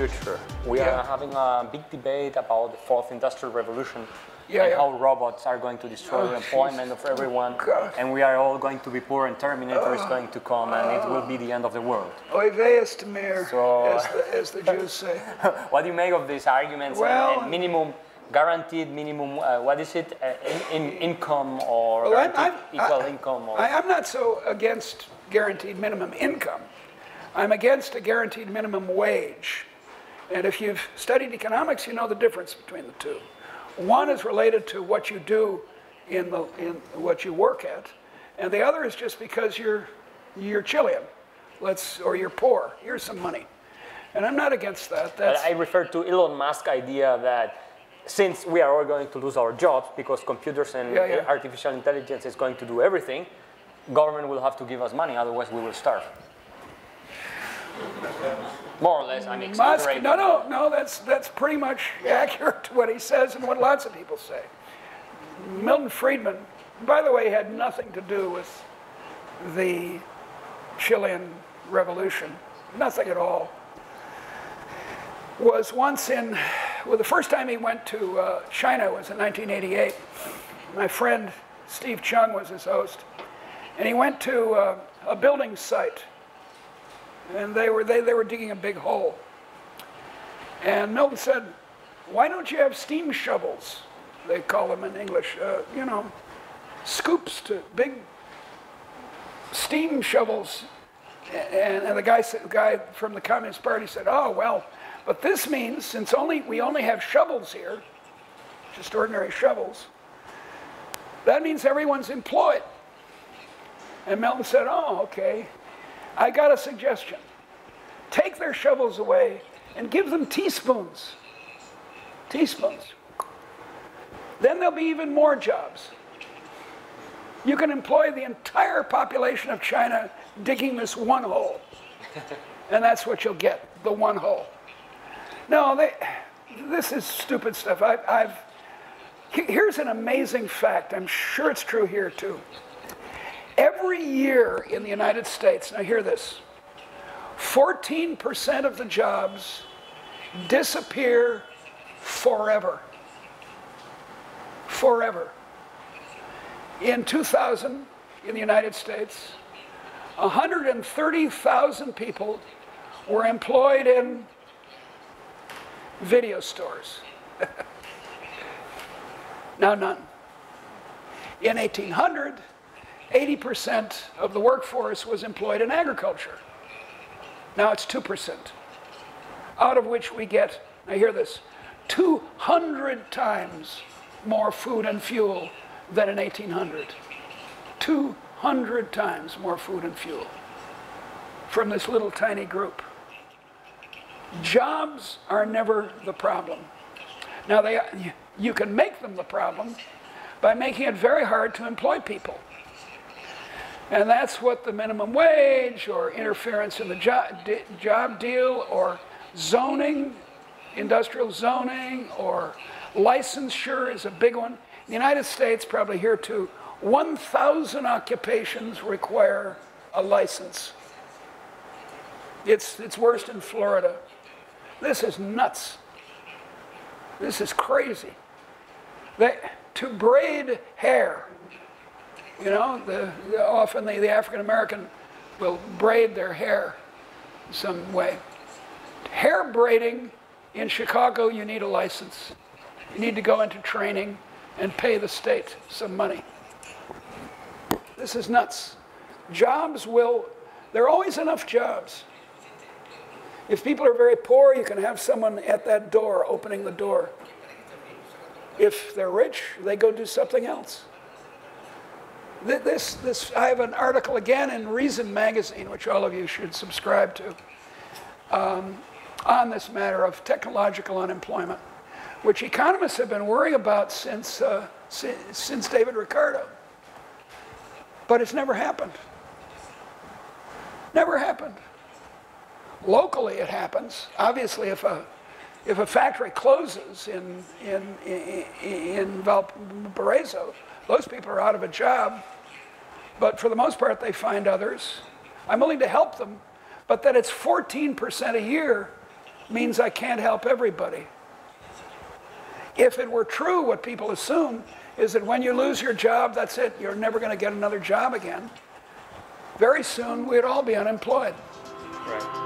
future. We are having a big debate about the fourth industrial revolution and how robots are going to destroy the employment of everyone. And we are all going to be poor and Terminator is going to come and it will be the end of the world. Oy vey est mir, So, as the Jews say. What do you make of these arguments and minimum, guaranteed minimum, what is it, income or equal income? Or I'm not so against guaranteed minimum income. I'm against a guaranteed minimum wage. And if you've studied economics, you know the difference between the two. One is related to what you do in what you work at, and the other is just because you're Chilean, or you're poor. Here's some money, and I'm not against that. But I refer to Elon Musk's idea that since we are all going to lose our jobs because computers and artificial intelligence is going to do everything, government will have to give us money, otherwise we will starve. More or less, I'm exaggerating. No, that's pretty much accurate to what he says and what lots of people say. Milton Friedman, by the way, had nothing to do with the Chilean Revolution, nothing at all. Was once the first time he went to China was in 1988. My friend Steve Chung was his host, and he went to a building site. And they were digging a big hole. And Milton said, why don't you have steam shovels? They call them in English, you know, scoops, to big steam shovels. And the guy from the Communist Party said, oh, well, but this means since we only have shovels here, just ordinary shovels, that means everyone's employed. And Milton said, oh, okay. I got a suggestion. Take their shovels away and give them teaspoons. Teaspoons. Then there'll be even more jobs. You can employ the entire population of China digging this one hole. And that's what you'll get, the one hole. No, this is stupid stuff. Here's an amazing fact. I'm sure it's true here too. Every year in the United States, now hear this, 14% of the jobs disappear forever. Forever. In 2000, in the United States, 130,000 people were employed in video stores. Now none. In 1800, 80% of the workforce was employed in agriculture. Now it's 2%, out of which we get, now hear this, 200 times more food and fuel than in 1800. 200 times more food and fuel from this little tiny group. Jobs are never the problem. Now you can make them the problem by making it very hard to employ people. And that's what the minimum wage or interference in the job deal or zoning, industrial zoning or licensure is a big one. In the United States, probably here too, 1,000 occupations require a license. It's worse in Florida. This is nuts. This is crazy. To braid hair, you know, often the African American will braid their hair some way. Hair braiding in Chicago, you need a license. You need to go into training and pay the state some money. This is nuts. Jobs there are always enough jobs. If people are very poor, you can have someone at that door opening the door. If they're rich, they go do something else. I have an article again in Reason magazine, which all of you should subscribe to, on this matter of technological unemployment, which economists have been worrying about since David Ricardo. But it's never happened. Never happened. Locally, it happens. Obviously, if a factory closes in Valparaiso, those people are out of a job. But for the most part, they find others. I'm willing to help them, but that it's 14% a year means I can't help everybody. If it were true, what people assume is that when you lose your job, that's it. You're never going to get another job again. Very soon, we'd all be unemployed. Right.